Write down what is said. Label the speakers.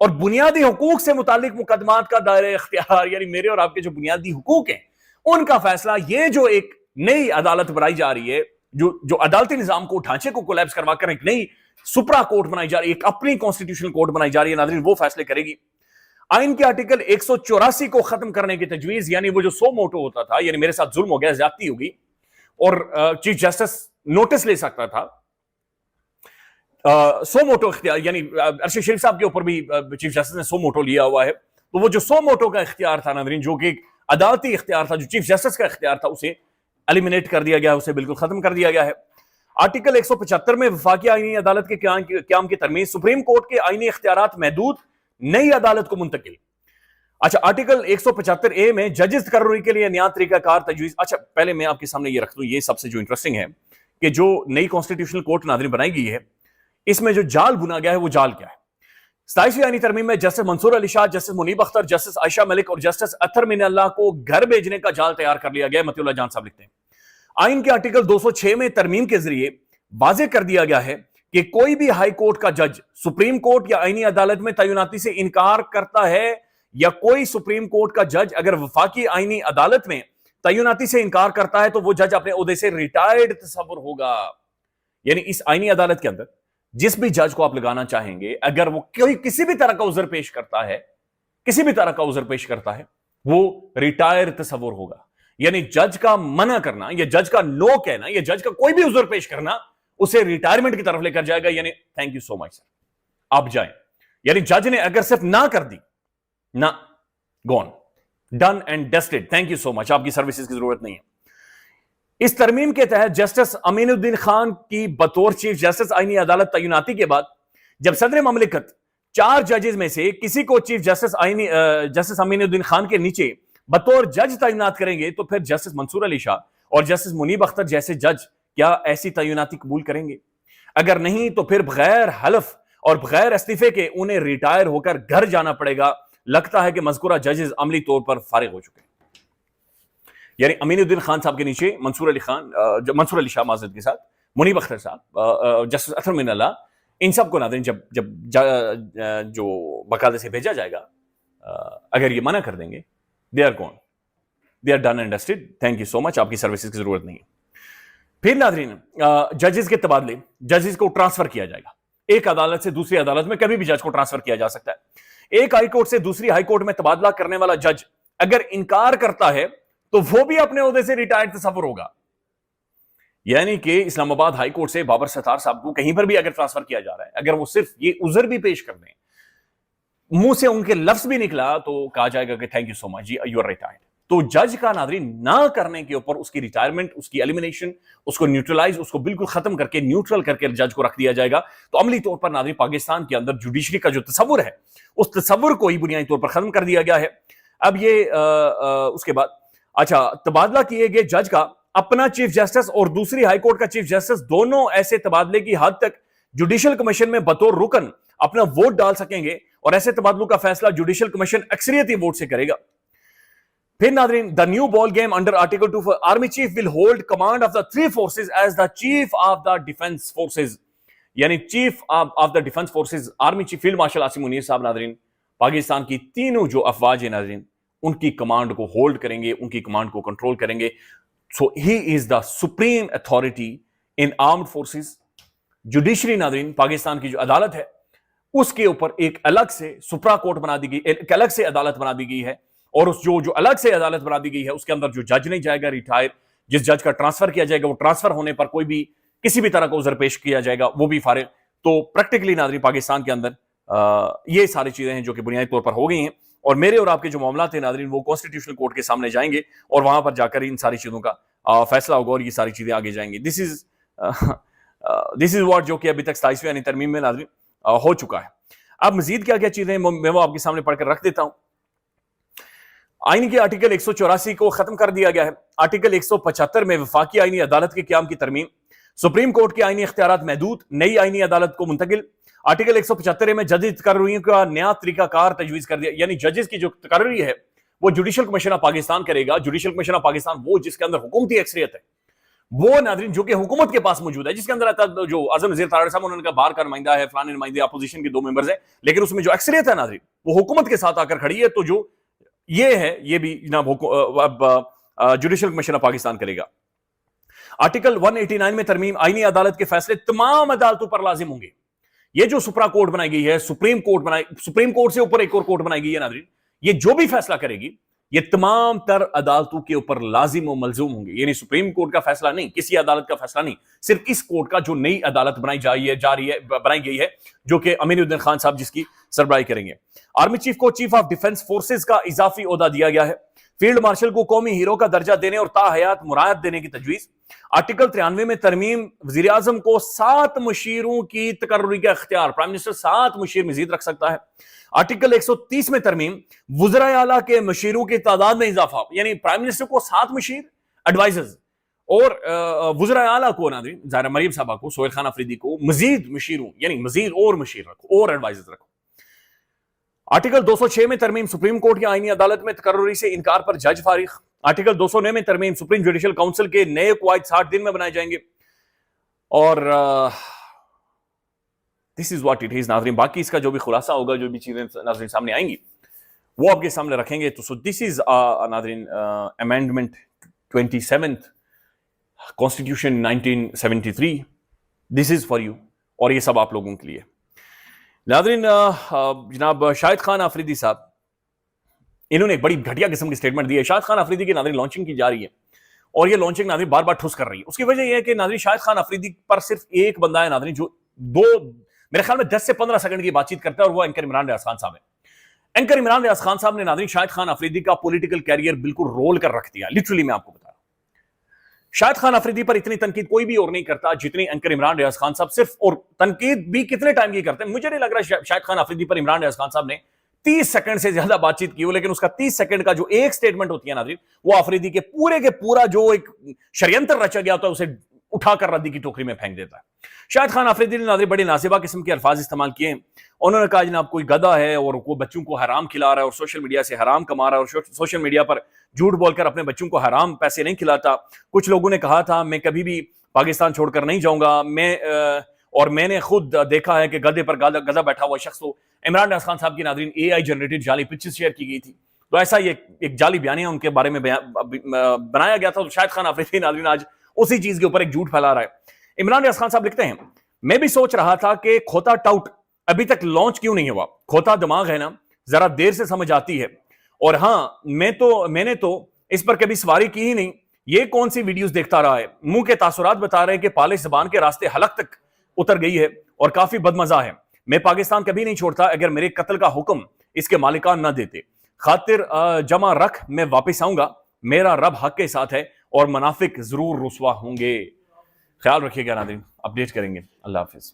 Speaker 1: اور بنیادی حقوق سے متعلق مقدمات کا دائرہ اختیار، یعنی میرے اور آپ کے جو بنیادی حقوق ہیں ان کا فیصلہ، یہ جو ایک نئی عدالت بنائی جا رہی ہے، جو عدالتی نظام کو ڈھانچے کو کولیپس کروا کر ایک نئی سپرا کورٹ بنائی جا رہی ہے، ایک اپنی کانسٹیٹیوشنل کورٹ بنائی جا رہی ہے، ناظرین وہ فیصلے کرے گی۔ آئین کے آرٹیکل 184 کو ختم کرنے کی تجویز، یعنی وہ جو سو موٹو ہوتا تھا، یعنی میرے ساتھ ظلم ہو گیا، زیادتی ہوگی، اور چیف جسٹس نوٹس لے سکتا تھا، سو موٹو اختیار، یعنی ارشد شریف صاحب کے اوپر بھی چیف جسٹس نے سو موٹو لیا ہوا ہے، تو وہ جو سو موٹو کا اختیار تھا ناظرین، جو کہ ایک عدالتی اختیار تھا، جو چیف جسٹس کا اختیار تھا، اسے ایلیمینیٹ کر دیا گیا، اسے بالکل ختم کر دیا گیا ہے۔ آرٹیکل 175 میں وفاقی آئینی عدالت کے قیام کی ترمیم، سپریم کورٹ کے آئینی اختیارات محدود، نئی عدالت کو منتقل۔ اچھا، آرٹیکل 175 میں ججز تقرری کے لیے نیا طریقہ کار تجویز۔ اچھا، پہلے میں آپ کے سامنے یہ رکھ دوں، یہ سب سے جو انٹرسٹنگ ہے کہ جو نئی کانسٹیٹیوشنل کورٹ ناظرین بنائی گئی ہے، اس میں جو جال بنا گیا ہے وہ جال کیا ہے؟ 27ویں آئینی ترمیم میں جسٹس منصور علی شاہ، جسٹس منیب اختر، جسٹس عائشہ ملک اور جسٹس اطہر من اللہ کو گھر بھیجنے کا جال تیار کر لیا گیا ہے، متی اللہ جان صاحب لکھتے ہیں۔ آئین کے آرٹیکل 206 میں ترمیم کے ذریعے واضح کر دیا گیا ہے کہ کوئی بھی ہائی کورٹ کا جج سپریم کورٹ یا آئینی عدالت میں تعیناتی سے انکار کرتا ہے، یا کوئی سپریم کورٹ کا جج اگر وفاقی آئینی عدالت میں تعیناتی سے انکار کرتا ہے تو وہ جج اپنے عہدے سے ریٹائرڈ تصور ہوگا۔ یعنی اس آئینی عدالت کے اندر جس بھی جج کو آپ لگانا چاہیں گے، اگر وہ کسی بھی طرح کا عذر پیش کرتا ہے، کسی بھی طرح کا عذر پیش کرتا ہے، وہ ریٹائر تصور ہوگا۔ یعنی جج کا منع کرنا، یا جج کا نو کہنا، یا جج کا کوئی بھی عذر پیش کرنا، اسے ریٹائرمنٹ کی طرف لے کر جائے گا، یعنی تھینک یو سو مچ سر، آپ جائیں۔ یعنی جج نے اگر صرف نہ کر دی، نہ، gone, done and dusted, thank you so much, آپ کی سروسز کی ضرورت نہیں ہے۔ اس ترمیم کے تحت جسٹس امین الدین خان کی بطور چیف جسٹس آئینی عدالت تعیناتی کے بعد جب صدر مملکت 4 ججز میں سے کسی کو چیف جسٹس امین الدین خان کے نیچے بطور جج تعینات کریں گے، تو پھر جسٹس منصور علی شاہ اور جسٹس منیب اختر جیسے جج کیا ایسی تعیناتی قبول کریں گے؟ اگر نہیں تو پھر بغیر حلف اور بغیر استعفے کے انہیں ریٹائر ہو کر گھر جانا پڑے گا۔ لگتا ہے کہ مذکورہ ججز عملی طور پر فارغ ہو چکے ہیں۔ یعنی امین الدین خان صاحب کے نیچے منصور علی شاہ معذرت کے ساتھ، منیب اختر صاحب، جسٹس اطہر من اللہ، ان سب کو ناظرین جب جو باقاعدے سے بھیجا جائے گا، اگر یہ منع کر دیں گے، they are gone, they are done and dusted, thank you so much, آپ کی سروسز کی ضرورت نہیں ہے۔ پھر ناظرین ججز کے تبادلے، ججز کو ٹرانسفر کیا جائے گا۔ ایک عدالت سے دوسری عدالت میں کبھی بھی جج کو ٹرانسفر کیا جا سکتا ہے۔ ایک ہائی کورٹ سے دوسری ہائی کورٹ میں تبادلہ کرنے والا جج اگر انکار کرتا ہے تو وہ بھی اپنے عہدے سے ریٹائرڈ تصور ہوگا۔ یعنی کہ اسلام آباد ہائی کورٹ سے بابر ستار صاحب کو کہیں پر بھی اگر ٹرانسفر کیا جا رہا ہے، اگر وہ صرف یہ عذر بھی پیش کر دیں، منہ سے ان کے لفظ بھی نکلا، تو کہا جائے گا کہ تھینک یو سو مچ جی، یو آر ریٹائرڈ۔ تو جج کا ناظرین نہ کرنے کے اوپر اس کی ریٹائرمنٹ، اس کی ایلیمینیشن، اس کو نیوٹرلائز، اس کو بالکل ختم کر کے نیوٹرل کر کے جج کو رکھ دیا جائے گا۔ تو عملی طور پر ناظرین پاکستان کے اندر جوڈیشری کا جو تصور ہے، اس تصور کو ہی بنیادی طور پر ختم کر دیا گیا ہے۔ اب یہ اس کے بعد اچھا، تبادلہ کیے گئے جج کا اپنا چیف جسٹس اور دوسری ہائی کورٹ کا چیف جسٹس دونوں ایسے تبادلے کی حد تک جوڈیشل کمیشن میں بطور رکن اپنا ووٹ ڈال سکیں گے، اور ایسے تبادلوں کا فیصلہ جوڈیشل کمیشن اکثریتی ووٹ سے کرے گا۔ پھر ناظرین the new ball game under article 2 army chief will hold command of the 3 forces as the chief of the defense forces، یعنی chief of the defence forces, army chief field marshal Asim Munir صاحب ناظرین پاکستان کی تینوں جو افواج ہیں ناظرین، ان کی کمانڈ کو ہولڈ کریں گے، ان کی کمانڈ کو کنٹرول کریں گے۔ So he is the supreme authority in armed forces. Judiciary ناظرین پاکستان کی جو عدالت ہے، اس کے اوپر ایک الگ سے سپرا کورٹ بنا دی گئی، ایک الگ سے عدالت بنا دی گئی ہے، اور اس جو الگ سے عدالت بنا دی گئی ہے، اس کے اندر جو جج نہیں جائے گا ریٹائر، جس جج کا ٹرانسفر کیا جائے گا، وہ ٹرانسفر ہونے پر کوئی بھی کسی بھی طرح کا عذر پیش کیا جائے گا، وہ بھی فارغ۔ تو پریکٹیکلی ناظرین پاکستان کے اندر یہ ساری چیزیں ہیں جو کہ بنیادی طور پر ہو گئی ہیں، اور میرے اور آپ کے جو معاملات ہیں ناظرین وہ کانسٹیٹیوشنل کورٹ کے سامنے جائیں گے، اور وہاں پر جا کر ان ساری چیزوں کا فیصلہ ہوگا، اور یہ ساری چیزیں آگے جائیں گی۔ دس از واٹ جو کہ ابھی تک 27ویں یعنی ترمیم میں ناظرین ہو چکا ہے۔ اب مزید کیا کیا چیزیں میں وہ آپ کے سامنے پڑھ کر رکھ دیتا ہوں۔ آئین کے آرٹیکل 184 کو ختم کر دیا گیا ہے۔ آرٹیکل 175 میں وفاقی آئینی عدالت کے قیام کی ترمیم، سپریم کورٹ کے آئینی اختیارات محدود، نئی آئینی عدالت کو منتقل۔ آرٹیکل 175 میں ججز تقرریوں کا نیا طریقہ کار تجویز کر دیا، یعنی ججز کی جو تقرری ہے وہ جوڈیشل کمیشن آف پاکستان کرے گا۔ جوڈیشل کمیشن آف پاکستان وہ جس کے اندر حکومتی اکثریت ہے، وہ ناظرین جو کہ حکومت کے پاس موجود ہے، جس کے اندر جو اعظم وزیر طارق صاحب انہوں نے کہا باہر کا نمائندہ ہے، فلانے نمائندے اپوزیشن کے 2 ممبرز ہیں، لیکن اس میں جو اکثریت ہے ناظرین وہ حکومت کے ساتھ آ کر کھڑی ہے. تو جو یہ ہے یہ بھی جناب اب جوڈیشل کمیشن آف پاکستان کرے گا. آرٹیکل 189 میں ترمیم، آئینی عدالت کے فیصلے تمام عدالتوں پر لازم ہوں گے. یہ جو سپرا کورٹ بنائی گئی ہے، سپریم کورٹ سے اوپر ایک اور کورٹ بنائی گئی ہے ناظرین، یہ جو بھی فیصلہ کرے گی یہ تمام تر عدالتوں کے اوپر لازم و ملزوم ہوں گے. یعنی سپریم کورٹ کا فیصلہ نہیں، کسی عدالت کا فیصلہ نہیں، صرف اس کورٹ کا جو نئی عدالت بنائی گئی ہے جو کہ امین الدین خان صاحب جس کی سربراہی کریں گے. آرمی چیف کو چیف آف ڈیفنس فورسز کا اضافی عہدہ دیا گیا ہے. فیلڈ مارشل کو قومی ہیرو کا درجہ دینے اور تا حیات مرایت دینے کی تجویز. آرٹیکل 93 میں ترمیم، وزیر اعظم کو 7 مشیروں کی تقرری کا اختیار، پرائم منسٹر 7 مشیر مزید رکھ سکتا ہے. آرٹیکل 130 میں ترمیم، وزراء اعلیٰ کے مشیروں کی تعداد میں اضافہ، یعنی پرائم منسٹر کو 7 مشیر ایڈوائزرز اور وزراء اعلیٰ کو ناظرین زائرہ مریم صاحبہ کو، سہیل خان افریدی کو مزید مشیروں یعنی مزید اور مشیر رکھو اور ایڈوائزرز رکھو. آرٹیکل 206 میں ترمیم، سپریم کورٹ کی آئینی عدالت میں تقرری سے انکار پر جج فارغ. آرٹیکل 209 میں ترمیم، سپریم جوڈیشل کونسل کے نئے قواعد 60 دن میں بنائے جائیں گے. اور دس از واٹ اٹ از ناظرین. باقی اس کا جو بھی خلاصہ ہوگا، جو بھی چیزیں ناظرین سامنے آئیں گی وہ آپ کے سامنے رکھیں گے. تو سو دس از ناظرین amendment 27 constitution 1973. This is for you, اور یہ سب آپ لوگوں کے لیے. ناظرین جناب شاہد خان آفریدی صاحب انہوں نے ایک بڑی گھٹیا قسم کی سٹیٹمنٹ دی ہے. شاہد خان آفریدی کی ناظرین لانچنگ کی جا رہی ہے اور یہ لانچنگ ناظرین بار بار ٹھس کر رہی ہے. اس کی وجہ یہ ہے کہ ناظرین شاہد خان آفریدی پر صرف ایک بندہ ہے ناظرین جو میرے خیال میں 10 سے 15 سیکنڈ کی بات چیت کرتا ہے، اور وہ اینکر عمران ریاض خان صاحب ہے. اینکر عمران ریاض خان صاحب نے ناظرین شاہد خان آفریدی کا پولیٹیکل کیریئر بالکل رول کر رکھ دیا. لٹرلی میں آپ کو بتا رہا ہوں، شاہد خان آفریدی پر اتنی تنقید کوئی بھی اور نہیں کرتا جتنی اینکر عمران ریاض خان صاحب. صرف اور تنقید بھی کتنے ٹائم کی کرتے ہیں، مجھے نہیں لگ رہا شاہد خان آفریدی پر عمران ریاض خان صاحب نے 30 سیکنڈ سے زیادہ بات چیت کی ہو، لیکن اس کا 30 سیکنڈ کا جو ایک سٹیٹمنٹ ہوتی ہے ناظرین وہ آفریدی کے پورا جو ایک شریعنتر رچا گیا ہوتا ہے اسے اٹھا کر ردی کی ٹوکری میں پھینک دیتا ہے. شاہد خان آفریدی نے ناظرین بڑی نازیبا قسم کے الفاظ استعمال کیے ہیں. انہوں نے کہا جناب کوئی گدھا ہے اور وہ بچوں کو حرام کھلا رہا ہے اور سوشل میڈیا سے حرام کما رہا ہے اور سوشل میڈیا پر جھوٹ بول کر اپنے بچوں کو حرام پیسے نہیں کھلاتا. کچھ لوگوں نے کہا تھا میں کبھی بھی پاکستان چھوڑ کر نہیں جاؤں گا، میں نے خود دیکھا ہے کہ گدھے پر گدھا بیٹھا ہوا شخص. تو عمران ریاض خان صاحب کی ناظرین AI جنریٹڈ جعلی پکچرز شیئر کی گئی تھی، تو ایسا یہ ایک جعلی بیانیہ ان کے بارے میں بنایا گیا تھا. تو شاہد خان آفریدی ناظرین آج اسی چیز کے اوپر ایک جھوٹ پھیلا رہا ہے. عمران ریاض خان صاحب لکھتے ہیں میں بھی سوچ رہا تھا کہ کھوتا ٹاؤٹ ابھی تک لانچ کیوں نہیں ہوا. کھوتا دماغ ہے نا، ذرا دیر سے سمجھ آتی ہے. اور ہاں میں نے تو اس پر کبھی سواری کی ہی نہیں. یہ کون سی ویڈیوز دیکھتا رہا ہے، منہ کے تاثرات بتا رہے ہیں کہ پالش زبان کے راستے حلق تک اتر گئی ہے اور کافی بدمزہ ہے. میں پاکستان کبھی نہیں چھوڑتا اگر میرے قتل کا حکم اس کے مالکان نہ دیتے. خاطر جمع رکھ میں واپس آؤں گا، میرا رب حق کے ساتھ ہے اور منافق ضرور رسوا ہوں گے. خیال رکھیے گا ناظرین، اپڈیٹ کریں گے. اللہ حافظ.